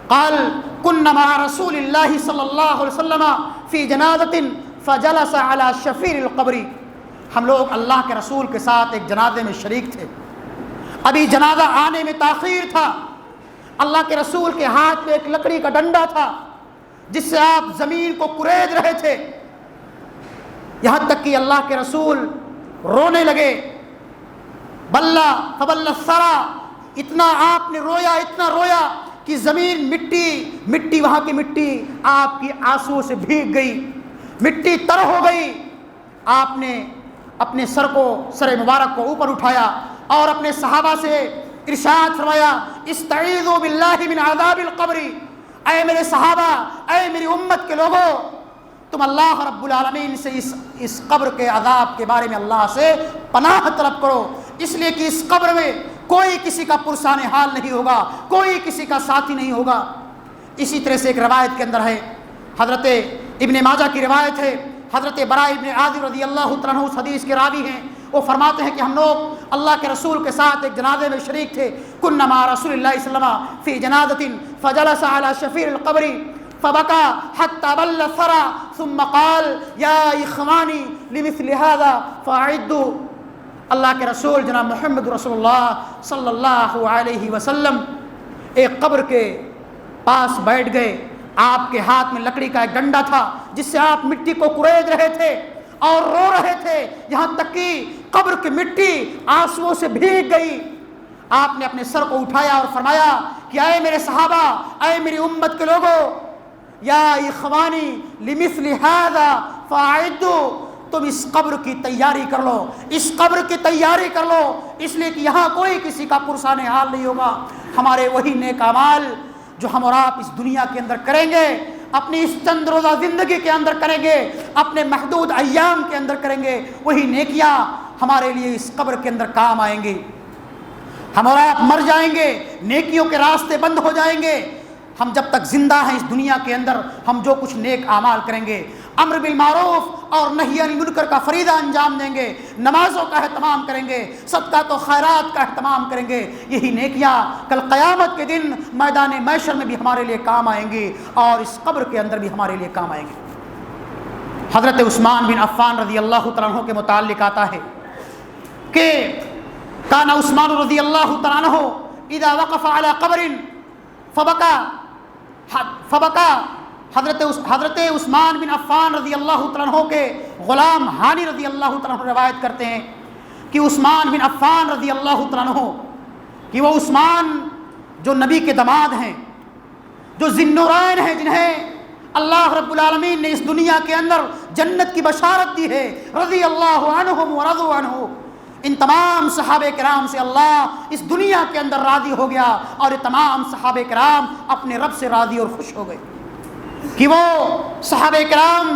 قال كنا مع رسول اللہ صلی اللہ علیہ وسلم فی جنازۃ فجلس على شفیر القبر، ہم لوگ اللہ کے رسول کے ساتھ ایک جنازے میں شریک تھے، ابھی جنازہ آنے میں تاخیر تھا، اللہ کے رسول کے ہاتھ میں ایک لکڑی کا ڈنڈا تھا جس سے آپ زمین کو کرید رہے تھے، یہاں تک کہ اللہ کے رسول رونے لگے، بلّا فبل الثرى، اتنا آپ نے رویا، اتنا رویا کہ زمین مٹی وہاں کی مٹی آپ کی آنسو سے بھیگ گئی، مٹی تر ہو گئی۔ آپ نے اپنے سر مبارک کو اوپر اٹھایا اور اپنے صحابہ سے ارشاد فرمایا استعیذوا باللہ من عذاب القبر، اے میرے صحابہ، اے میری امت کے لوگوں، تم اللہ رب العالمین سے اس قبر کے عذاب کے بارے میں اللہ سے پناہ طلب کرو، اس لیے کہ اس قبر میں کوئی کسی کا پرسان حال نہیں ہوگا، کوئی کسی کا ساتھی نہیں ہوگا۔ اسی طرح سے ایک روایت کے اندر ہے، حضرت ابن ماجہ کی روایت ہے، حضرت براء ابن عازب رضی اللہ تعالیٰ عنہ اس حدیث کے راوی ہیں، وہ فرماتے ہیں کہ ہم لوگ اللہ کے رسول کے ساتھ ایک جنازے میں شریک تھے، كنا مع رسول اللہ صلی اللہ علیہ وسلم فی جنازۃ فجلس على شفیر القبر فبكى حتى بل الثرى ثم قال یا اخوانی لمثل هذا فاعدوا۔ اللہ کے رسول جناب محمد رسول اللہ صلی اللہ علیہ وسلم ایک قبر کے پاس بیٹھ گئے، آپ کے ہاتھ میں لکڑی کا ایک ڈنڈا تھا جس سے آپ مٹی کو کرید رہے تھے اور رو رہے تھے، یہاں تک کہ قبر کی مٹی آنسوؤں سے بھیگ گئی۔ آپ نے اپنے سر کو اٹھایا اور فرمایا کہ اے میرے صحابہ، اے میری امت کے لوگوں، یا اخوانی لمثل هذا فاعدوا، تم اس قبر کی تیاری کر لو، اس قبر کی تیاری کر لو، اس لیے کہ یہاں کوئی کسی کا پرسان حال نہیں ہوگا۔ ہمارے وہی نیک اعمال جو ہم اور آپ اس دنیا کے اندر کریں گے، اپنی اس چند روزہ زندگی کے اندر کریں گے، اپنے محدود ایام کے اندر کریں گے، وہی نیکیاں ہمارے لیے اس قبر کے اندر کام آئیں گی۔ ہم اور آپ مر جائیں گے، نیکیوں کے راستے بند ہو جائیں گے۔ ہم جب تک زندہ ہیں اس دنیا کے اندر، ہم جو کچھ نیک اعمال کریں گے، امر بالمعروف اور نہی عن المنکر کا فریضہ انجام دیں گے، نمازوں کا اہتمام کریں گے، صدقات و خیرات کا اہتمام کریں گے، یہی نیکیاں کل قیامت کے دن میدان محشر میں بھی ہمارے لیے کام آئیں گی اور اس قبر کے اندر بھی ہمارے لیے کام آئیں گی۔ حضرت عثمان بن عفان رضی اللہ تعالیٰ عنہ کے متعلق آتا ہے کہ کان عثمان رضی اللہ تعالیٰ عنہ اذا وقف علی قبر فبکا، حضرت عثمان بن عفان رضی اللہ تعالیٰ عنہ کے غلام ہانی رضی اللہ تعالیٰ عنہ روایت کرتے ہیں کہ عثمان بن عفان رضی اللہ تعالیٰ عنہ کہ وہ عثمان جو نبی کے داماد ہیں، جو ذی النورین ہیں، جنہیں اللہ رب العالمین نے اس دنیا کے اندر جنت کی بشارت دی ہے، رضی اللہ عنہم ورضوا عنہ، ان تمام صحابہ کرام سے اللہ اس دنیا کے اندر راضی ہو گیا اور یہ تمام صحابہ کرام اپنے رب سے راضی اور خوش ہو گئے کہ وہ صحابہ کرام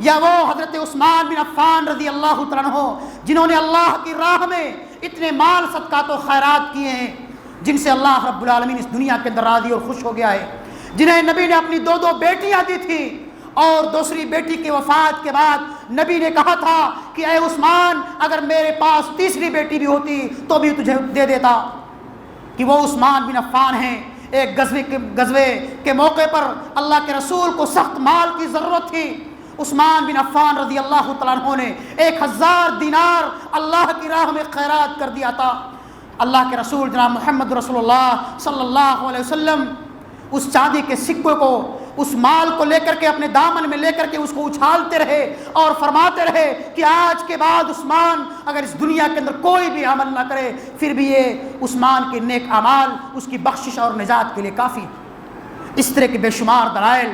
یا وہ حضرت عثمان بن عفان رضی اللہ تعالیٰ عنہ جنہوں نے اللہ کی راہ میں اتنے مال صدقات و خیرات کیے ہیں، جن سے اللہ رب العالمین اس دنیا کے اندر راضی اور خوش ہو گیا ہے، جنہیں نبی نے اپنی دو بیٹیاں دی تھی اور دوسری بیٹی کی وفات کے بعد نبی نے کہا تھا کہ اے عثمان، اگر میرے پاس تیسری بیٹی بھی ہوتی تو بھی تجھے دے دیتا، کہ وہ عثمان بن عفان ہیں۔ ایک غزوے کے موقع پر اللہ کے رسول کو سخت مال کی ضرورت تھی، عثمان بن عفان رضی اللہ تعالیٰ عنہ نے 1000 دینار اللہ کی راہ میں خیرات کر دیا تھا۔ اللہ کے رسول جناب محمد رسول اللہ صلی اللہ علیہ وسلم اس چاندی کے سکے کو، اس مال کو لے کر کے اپنے دامن میں لے کر کے اس کو اچھالتے رہے اور فرماتے رہے کہ آج کے بعد عثمان اگر اس دنیا کے اندر کوئی بھی عمل نہ کرے، پھر بھی یہ عثمان کے نیک اعمال اس کی بخشش اور نجات کے لیے کافی۔ اس طرح کے بے شمار دلائل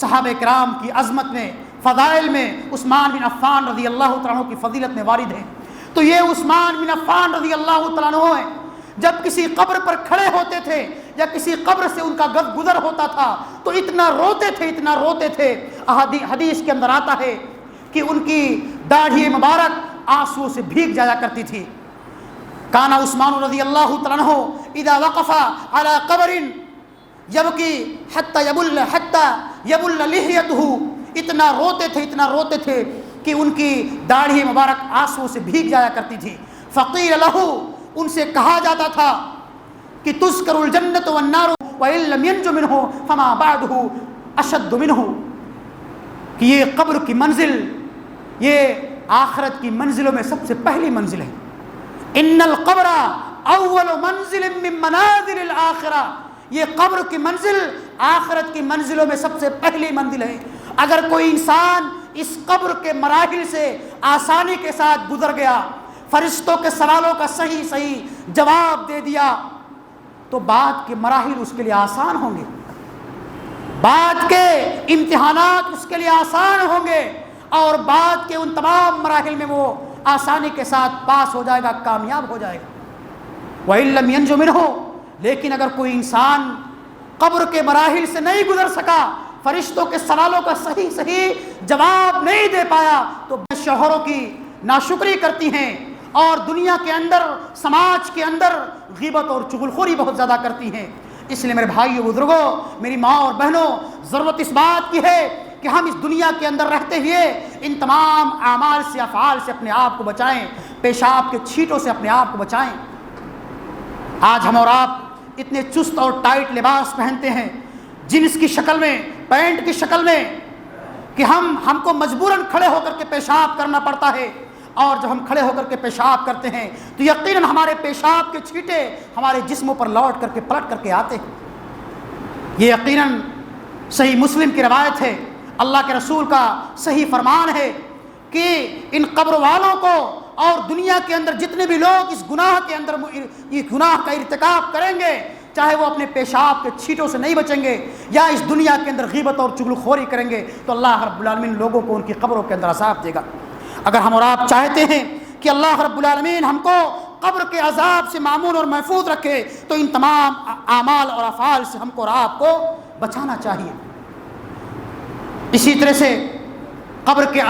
صحابہ کرام کی عظمت میں، فضائل میں عثمان بن عفان رضی اللہ تعالیٰ عنہ کی فضیلت میں وارد ہیں۔ تو یہ عثمان بن عفان رضی اللہ تعالیٰ عنہ ہیں، جب کسی قبر پر کھڑے ہوتے تھے یا کسی قبر سے ان کا گزر ہوتا تھا تو اتنا روتے تھے، حدیث کے اندر آتا ہے کہ ان کی داڑھی مبارک آنسوؤں سے بھیگ جایا کرتی تھی۔ کانا عثمان رضی اللہ تعالیٰ عنہ اذا وقف على قبر یبکی حتی یبل لحیتہ، اتنا روتے تھے کہ ان کی داڑھی مبارک آنسوؤں سے بھیگ جایا کرتی تھی۔ فقیل لہ، ان سے کہا جاتا تھا کہ تذکر الجنت والنار وان لم ینج منہ فما بعدہ اشد منہ، کہ یہ قبر کی منزل یہ آخرت کی منزلوں میں سب سے پہلی منزل ہے۔ ان القبر اول منزل من منازل الآخرہ، یہ قبر کی منزل آخرت کی منزلوں میں سب سے پہلی منزل ہے۔ اگر کوئی انسان اس قبر کے مراحل سے آسانی کے ساتھ گزر گیا، فرشتوں کے سوالوں کا صحیح جواب دے دیا، تو بعد کے مراحل اس کے لیے آسان ہوں گے، بعد کے امتحانات اس کے لیے آسان ہوں گے، اور بعد کے ان تمام مراحل میں وہ آسانی کے ساتھ پاس ہو جائے گا، کامیاب ہو جائے گا۔ وَإِن لَّمْ يَنْجُ مِنْهُ، لیکن اگر کوئی انسان قبر کے مراحل سے نہیں گزر سکا، فرشتوں کے سوالوں کا صحیح جواب نہیں دے پایا، تو شوہروں کی ناشکری کرتی ہیں اور دنیا کے اندر، سماج کے اندر غیبت اور چغلخوری بہت زیادہ کرتی ہیں۔ اس لیے میرے بھائیو بزرگوں، میری ماں اور بہنوں، ضرورت اس بات کی ہے کہ ہم اس دنیا کے اندر رہتے ہوئے ان تمام اعمال سے، افعال سے اپنے آپ کو بچائیں، پیشاب کے چھینٹوں سے اپنے آپ کو بچائیں۔ آج ہم اور آپ اتنے چست اور ٹائٹ لباس پہنتے ہیں، جنس کی شکل میں، پینٹ کی شکل میں، کہ ہم کو مجبوراً کھڑے ہو کر کے پیشاب کرنا پڑتا ہے، اور جب ہم کھڑے ہو کر کے پیشاب کرتے ہیں تو یقیناً ہمارے پیشاب کے چھینٹے ہمارے جسموں پر لوٹ کر کے پلٹ کر کے آتے ہیں۔ یہ یقیناً صحیح مسلم کی روایت ہے، اللہ کے رسول کا صحیح فرمان ہے کہ ان قبر والوں کو اور دنیا کے اندر جتنے بھی لوگ اس گناہ کے اندر، یہ گناہ کا ارتکاب کریں گے، چاہے وہ اپنے پیشاب کے چھینٹوں سے نہیں بچیں گے یا اس دنیا کے اندر غیبت اور چغلخوری کریں گے، تو اللہ رب العالمین لوگوں کو ان کی قبروں کے اندر عذاب دے گا۔ اگر ہم اور آپ چاہتے ہیں کہ اللہ رب العالمین ہم کو قبر کے عذاب سے مامون اور محفوظ رکھے، تو ان تمام اعمال اور افعال سے ہم کو اور آپ کو بچانا چاہیے۔ اسی طرح سے قبر کے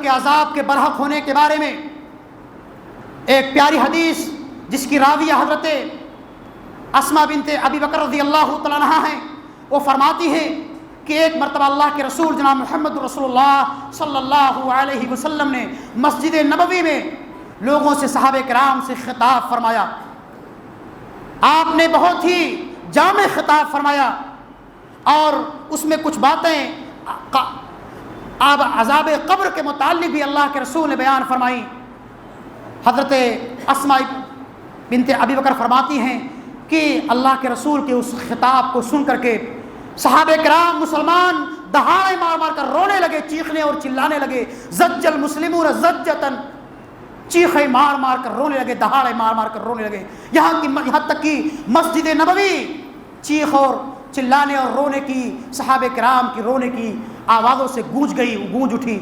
عذاب کے برحق ہونے کے بارے میں ایک پیاری حدیث جس کی راویہ حضرت اسماء بنت ابی بکر رضی اللہ تعالیٰ عنہا ہیں، وہ فرماتی ہیں کہ ایک مرتبہ اللہ کے رسول جناب محمد رسول اللہ صلی اللہ علیہ وسلم نے مسجد نبوی میں لوگوں سے، صحابہ کرام سے خطاب فرمایا۔ آپ نے بہت ہی جامع خطاب فرمایا اور اس میں کچھ باتیں عذاب قبر کے متعلق بھی اللہ کے رسول نے بیان فرمائی۔ حضرت اسماء بنت ابی بکر فرماتی ہیں کہ اللہ کے رسول کے اس خطاب کو سن کر کے صحابہ کرام مسلمان دہاڑے مار مار کر رونے لگے، چیخنے اور چلانے لگے۔ زج المسلمون زجتن، چیخے مار مار کر رونے لگے، دہاڑے مار مار کر رونے لگے، یہاں تک کہ مسجد نبوی چیخ اور چلانے اور رونے کی، صحابہ کرام کی رونے کی آوازوں سے گونج اٹھی۔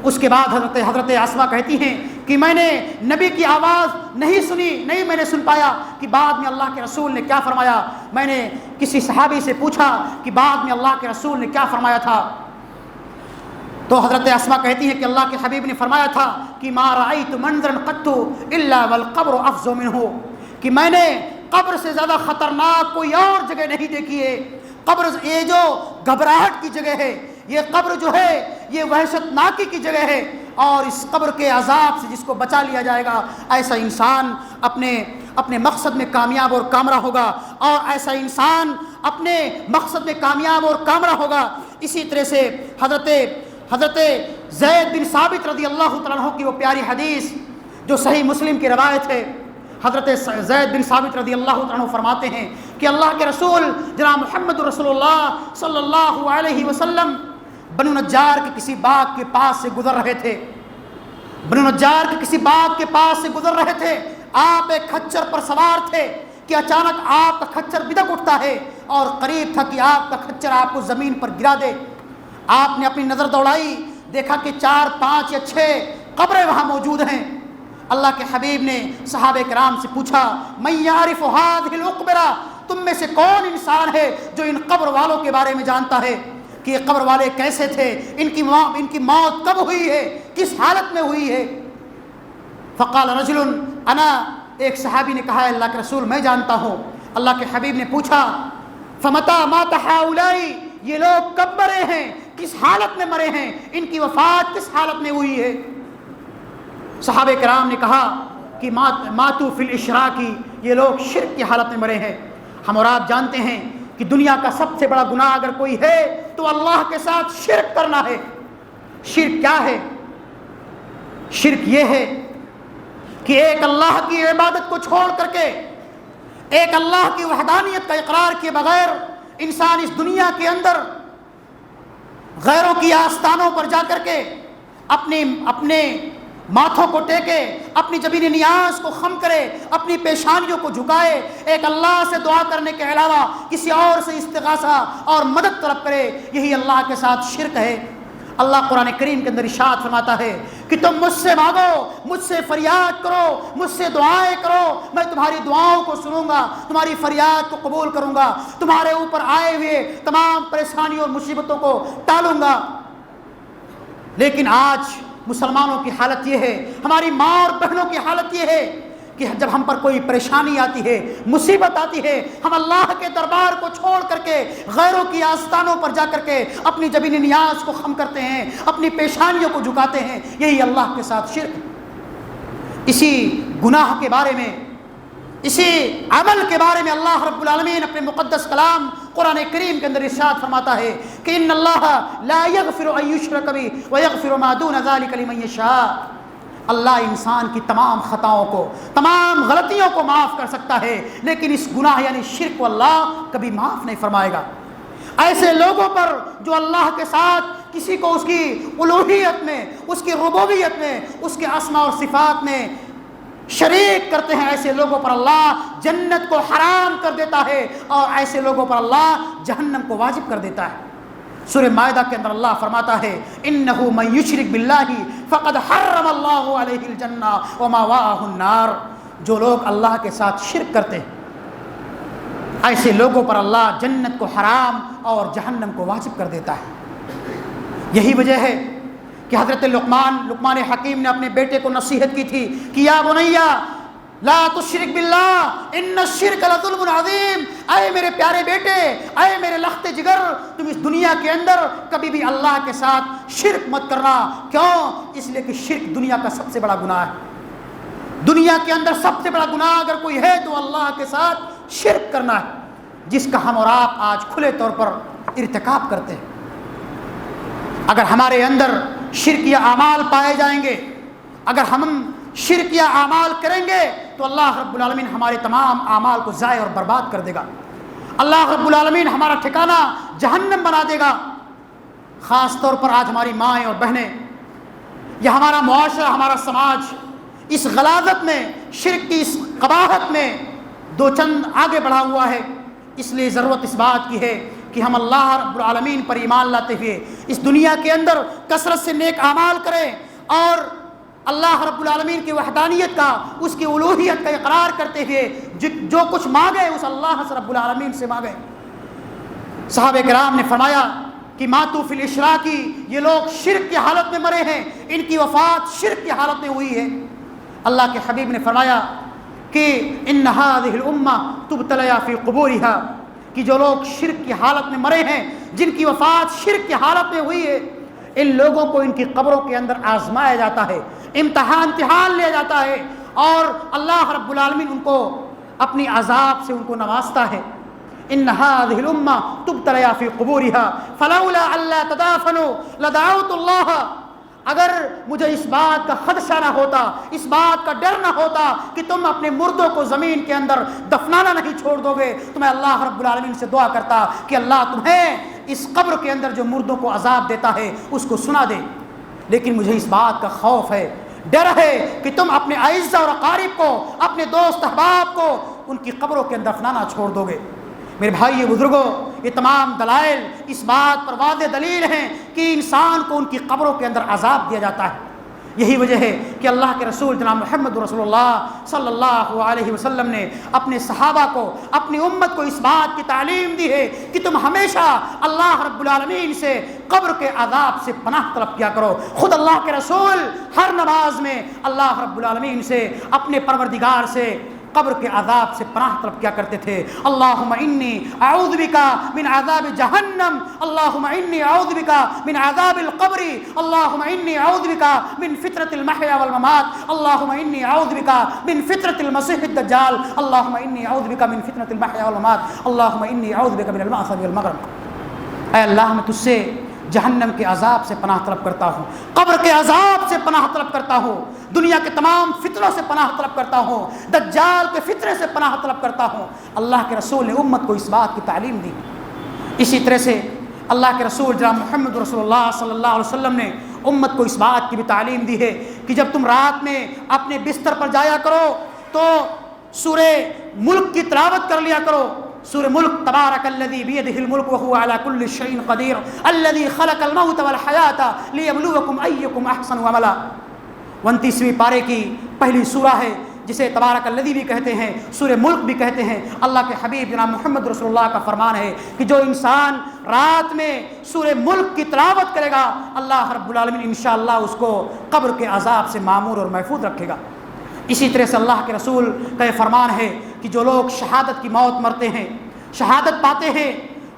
اس کے بعد حضرت اسماء کہتی ہیں کہ میں نے نبی کی آواز نہیں سنی، نہیں میں نے سن پایا کہ بعد میں اللہ کے رسول نے کیا فرمایا۔ میں نے کسی صحابی سے پوچھا کہ بعد میں اللہ کے رسول نے کیا فرمایا تھا، تو حضرت اسماء کہتی ہیں کہ اللہ کے حبیب نے فرمایا تھا کہ ما رأیت منظرا قط الا والقبر افظع منہ، کہ میں نے قبر سے زیادہ خطرناک کوئی اور جگہ نہیں دیکھی ہے۔ قبر یہ جو گھبراہٹ کی جگہ ہے، یہ قبر جو ہے یہ وحشت ناکی کی جگہ ہے، اور اس قبر کے عذاب سے جس کو بچا لیا جائے گا، ایسا انسان اپنے مقصد میں کامیاب اور کامرہ ہوگا، اور ایسا انسان اپنے مقصد میں کامیاب اور کامرہ ہوگا۔ اسی طرح سے حضرت زید بن ثابت رضی اللہ تعالیٰ عنہ کی وہ پیاری حدیث جو صحیح مسلم کی روایت ہے، حضرت زید بن ثابت رضی اللہ تعالیٰ عنہ فرماتے ہیں کہ اللہ کے رسول جناب محمد رسول اللہ صلی اللہ علیہ وسلم بنو نجار کے کسی باغ کے پاس سے گزر رہے تھے۔ بنو نجار کے کسی باغ کے پاس سے گزر رہے تھے، آپ ایک کھچر پر سوار تھے کہ اچانک آپ کا کھچر بدک اٹھتا ہے اور قریب تھا کہ آپ کا کھچر آپ کو زمین پر گرا دے۔ آپ نے اپنی نظر دوڑائی، دیکھا کہ 4 5 یا 6 قبریں وہاں موجود ہیں۔ اللہ کے حبیب نے صحابہ کرام سے پوچھا، من یعرف هذه القبرہ، تم میں سے کون انسان ہے جو ان قبر والوں کے بارے میں جانتا ہے کہ یہ قبر والے کیسے تھے، ان کی موت کب ہوئی ہے، کس حالت میں ہوئی ہے؟ فقال رجل انا، ایک صحابی نے کہا اللہ کے رسول میں جانتا ہوں۔ اللہ کے حبیب نے پوچھا فمتى مات هؤلاء، یہ لوگ کب مرے ہیں، کس حالت میں مرے ہیں، ان کی وفات کس حالت میں ہوئی ہے؟ صحابہ کرام نے کہا کہ ماتوا فی الاشراک، یہ لوگ شرک کی حالت میں مرے ہیں۔ ہم اور آپ جانتے ہیں کہ دنیا کا سب سے بڑا گناہ اگر کوئی ہے تو اللہ کے ساتھ شرک کرنا ہے۔ شرک کیا ہے؟ شرک یہ ہے کہ ایک اللہ کی عبادت کو چھوڑ کر کے، ایک اللہ کی وحدانیت کا اقرار کیے بغیر انسان اس دنیا کے اندر غیروں کی آستانوں پر جا کر کے اپنے ماتھوں کو ٹیکے، اپنی جبین نیاز کو خم کرے، اپنی پیشانیوں کو جھکائے، ایک اللہ سے دعا کرنے کے علاوہ کسی اور سے استغاثہ اور مدد طلب کرے، یہی اللہ کے ساتھ شرک ہے۔ اللہ قرآن کریم کے اندر ارشاد فرماتا ہے کہ تم مجھ سے مانگو، مجھ سے فریاد کرو، مجھ سے دعائیں کرو، میں تمہاری دعاؤں کو سنوں گا، تمہاری فریاد کو قبول کروں گا، تمہارے اوپر آئے ہوئے تمام پریشانیوں اور مصیبتوں کو ٹالوں گا۔ لیکن آج مسلمانوں کی حالت یہ ہے، ہماری ماں اور بہنوں کی حالت یہ ہے کہ جب ہم پر کوئی پریشانی آتی ہے، مصیبت آتی ہے، ہم اللہ کے دربار کو چھوڑ کر کے غیروں کی آستانوں پر جا کر کے اپنی جبینی نیاز کو خم کرتے ہیں، اپنی پیشانیوں کو جھکاتے ہیں۔ یہی اللہ کے ساتھ شرک۔ اسی گناہ کے بارے میں، اسی عمل کے بارے میں اللہ رب العالمین اپنے مقدس کلام قرآن کریم کے اندر ارشاد فرماتا ہے کہ ان اللہ لا یغفر ان یشرک بہ ویغفر ما دون ذلک لمن یشاء۔ اللہ انسان کی تمام خطاؤں کو، تمام غلطیوں کو معاف کر سکتا ہے، لیکن اس گناہ یعنی شرک کو اللہ کبھی معاف نہیں فرمائے گا۔ ایسے لوگوں پر جو اللہ کے ساتھ کسی کو اس کی الوہیت میں، اس کی ربوبیت میں، اس کے اسماء اور صفات میں شریک کرتے ہیں، ایسے لوگوں پر اللہ جنت کو حرام کر دیتا ہے اور ایسے لوگوں پر اللہ جہنم کو واجب کر دیتا ہے۔ سورہ مائدہ کے اندر اللہ فرماتا ہے انہ من یشرک باللہ فقد حرم اللہ علیہ الجنہ ومأواہ النار۔ جو لوگ اللہ کے ساتھ شرک کرتے ہیں ایسے لوگوں پر اللہ جنت کو حرام اور جہنم کو واجب کر دیتا ہے۔ یہی وجہ ہے کہ حضرت لقمان حکیم نے اپنے بیٹے کو نصیحت کی تھی کہ یا بنیا لا تشرک باللہ ان الشرک لظلم عظیم۔ اے میرے پیارے بیٹے، اے میرے لخت جگر، تم اس دنیا کے اندر کبھی بھی اللہ کے ساتھ شرک مت کرنا۔ کیوں؟ اس لیے کہ شرک دنیا کا سب سے بڑا گناہ ہے۔ دنیا کے اندر سب سے بڑا گناہ اگر کوئی ہے تو اللہ کے ساتھ شرک کرنا ہے، جس کا ہم اور آپ آج کھلے طور پر ارتکاب کرتے ہیں۔ اگر ہمارے اندر شرکیہ اعمال پائے جائیں گے، اگر ہم شرکیہ اعمال کریں گے تو اللہ رب العالمین ہمارے تمام اعمال کو ضائع اور برباد کر دے گا۔ اللہ رب العالمین ہمارا ٹھکانہ جہنم بنا دے گا۔ خاص طور پر آج ہماری مائیں اور بہنیں یا ہمارا معاشرہ، ہمارا سماج اس غلاظت میں، شرک کی اس قباحت میں دو چند آگے بڑھا ہوا ہے۔ اس لیے ضرورت اس بات کی ہے کہ ہم اللہ رب العالمین پر ایمان لاتے ہوئے اس دنیا کے اندر کثرت سے نیک اعمال کریں اور اللہ رب العالمین کی وحدانیت کا، اس کی الوہیت کا اقرار کرتے ہوئے جو کچھ مانگے اس اللہ سے رب العالمین سے مانگے۔ صحابہ کرام نے فرمایا کہ ماتوا فی الاشراک، یہ لوگ شرک کی حالت میں مرے ہیں، ان کی وفات شرک کی حالت میں ہوئی ہے۔ اللہ کے حبیب نے فرمایا کہ ان هذه الامہ تبتلى فی قبورها، کہ جو لوگ شرک کی حالت میں مرے ہیں، جن کی وفات شرک کی حالت میں ہوئی ہے، ان لوگوں کو ان کی قبروں کے اندر آزمایا جاتا ہے، امتحان لیا جاتا ہے، اور اللہ رب العالمین ان کو اپنی عذاب سے ان کو نوازتا ہے۔ ان هذه الامہ تبتلى فی قبورها فلولا الا تدافنوا لدعوت اللہ۔ اگر مجھے اس بات کا خدشہ نہ ہوتا، اس بات کا ڈر نہ ہوتا کہ تم اپنے مردوں کو زمین کے اندر دفنانا نہیں چھوڑ دو گے، تو میں اللہ رب العالمین سے دعا کرتا کہ اللہ تمہیں اس قبر کے اندر جو مردوں کو عذاب دیتا ہے اس کو سنا دے۔ لیکن مجھے اس بات کا خوف ہے، ڈر ہے کہ تم اپنے اعزہ اور اقارب کو، اپنے دوست احباب کو ان کی قبروں کے اندر دفنانا چھوڑ دو گے۔ میرے بھائی بزرگوں، یہ تمام دلائل اس بات پر واضح دلیل ہیں کہ انسان کو ان کی قبروں کے اندر عذاب دیا جاتا ہے۔ یہی وجہ ہے کہ اللہ کے رسول جناب محمد رسول اللہ صلی اللہ علیہ وسلم نے اپنے صحابہ کو، اپنی امت کو اس بات کی تعلیم دی ہے کہ تم ہمیشہ اللہ رب العالمین سے قبر کے عذاب سے پناہ طلب کیا کرو۔ خود اللہ کے رسول ہر نماز میں اللہ رب العالمین سے، اپنے پروردگار سے قبر کے عذاب سے پناہ طلب کیا کرتے تھے۔ اللہم انی اعوذ بکا من عذاب جہنم، اللہم انی اعوذ بکا من عذاب القبر، اللہم انی اعوذ بکا من فتنة المحیا والممات، اللہم انی اعوذ بکا من فتنة المسیح الدجال، اللہم انی اعوذ بکا من فتنة المحیا والممات، اللہم انی اعوذ بکا من المعصم والمغرب۔ اے اللہ، میں تجھ سے جہنم کے عذاب سے پناہ طلب کرتا ہوں، قبر کے عذاب سے پناہ طلب کرتا ہوں، دنیا کے تمام فتنوں سے پناہ طلب کرتا ہوں، دجال کے فتنے سے پناہ طلب کرتا ہوں۔ اللہ کے رسول نے امت کو اس بات کی تعلیم دی۔ اسی طرح سے اللہ کے رسول جناب محمد رسول اللہ صلی اللہ علیہ وسلم نے امت کو اس بات کی بھی تعلیم دی ہے کہ جب تم رات میں اپنے بستر پر جایا کرو تو سورہ ملک کی تلاوت کر لیا کرو، سورہ ملک، تبارک الذی بیدہ الملک وہو علی کل شیء قدیر الذی خلق الموت والحیاۃ لیبلوکم ایکم احسن عملا۔ 29ویں پارے کی پہلی سورہ ہے جسے تبارک الذی بھی کہتے ہیں، سورہ ملک بھی کہتے ہیں۔ اللہ کے حبیب جناب محمد رسول اللہ کا فرمان ہے کہ جو انسان رات میں سورہ ملک کی تلاوت کرے گا، اللہ رب العالمین انشاءاللہ اس کو قبر کے عذاب سے معمور اور محفوظ رکھے گا۔ اسی طرح سے اللہ کے رسول کا یہ فرمان ہے کہ جو لوگ شہادت کی موت مرتے ہیں، شہادت پاتے ہیں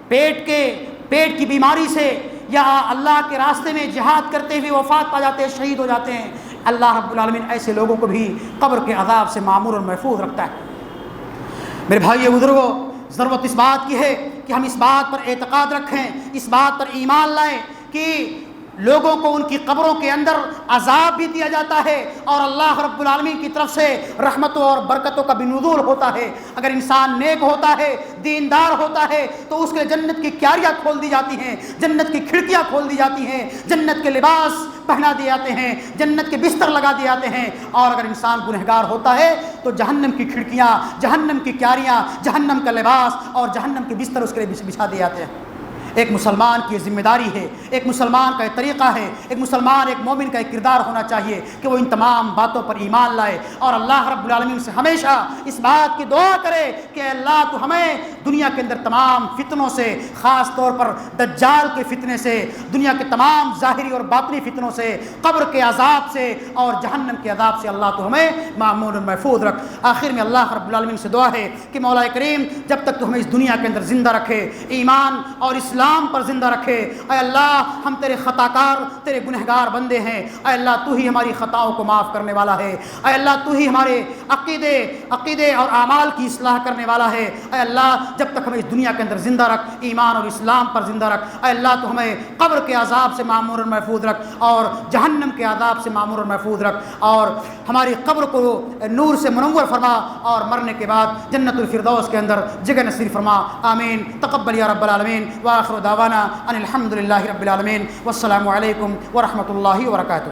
پیٹ کی بیماری سے، یا اللہ کے راستے میں جہاد کرتے ہوئے وفات پا جاتے ہیں، شہید ہو جاتے ہیں، اللہ رب العالمین ایسے لوگوں کو بھی قبر کے عذاب سے معمور اور محفوظ رکھتا ہے۔ میرے بھائیو بزرگوں، ضرورت اس بات کی ہے کہ ہم اس بات پر اعتقاد رکھیں، اس بات پر ایمان لائیں کہ لوگوں کو ان کی قبروں کے اندر عذاب بھی دیا جاتا ہے اور اللہ رب العالمین کی طرف سے رحمتوں اور برکتوں کا بھی نزول ہوتا ہے۔ اگر انسان نیک ہوتا ہے، دیندار ہوتا ہے، تو اس کے لیے جنت کی کیاریاں کھول دی جاتی ہیں، جنت کی کھڑکیاں کھول دی جاتی ہیں، جنت کے لباس پہنا دیے جاتے ہیں، جنت کے بستر لگا دیے جاتے ہیں۔ اور اگر انسان گنہگار ہوتا ہے تو جہنم کی کھڑکیاں، جہنم کی کیاریاں، جہنم کا لباس اور جہنم کے بستر اس کے لیے بچھا دیے جاتے ہیں۔ ایک مسلمان کی ذمہ داری ہے، ایک مسلمان کا ایک طریقہ ہے، ایک مسلمان ایک مومن کا ایک کردار ہونا چاہیے کہ وہ ان تمام باتوں پر ایمان لائے اور اللہ رب العالمین سے ہمیشہ اس بات کی دعا کرے کہ اللہ تو ہمیں دنیا کے اندر تمام فتنوں سے، خاص طور پر دجال کے فتنے سے، دنیا کے تمام ظاہری اور باطنی فتنوں سے، قبر کے عذاب سے اور جہنم کے عذاب سے اللہ تو ہمیں معمون محفوظ رکھ۔ آخر میں اللہ رب العالمین سے دعا ہے کہ مولا کریم جب تک تو ہمیں اس دنیا کے اندر زندہ رکھے، ایمان اور اسلام پر زندہ رکھے۔ اے اللہ ہم تیرے خطا کار، تیرے گنہگار بندے ہیں، اے اللہ تو ہی ہماری خطاؤں کو معاف کرنے والا ہے، اے اللہ تو ہی ہمارے عقیدے اور اعمال کی اصلاح کرنے والا ہے۔ اے اللہ جب تک ہمیں اس دنیا کے اندر زندہ رکھ، ایمان اور اسلام پر زندہ رکھ۔ اے اللہ تو ہمیں قبر کے عذاب سے معمور اور محفوظ رکھ اور جہنم کے عذاب سے معمور اور محفوظ رکھ، اور ہماری قبر کو نور سے منور فرما اور مرنے کے بعد جنت الفردوس کے اندر جگہ نصیب فرما۔ آمین۔ تقبل یا رب العالمین۔ وآخر دعوانا ان الحمد للہ رب العالمین، والسلام علیکم ورحمۃ اللہ وبرکاتہ۔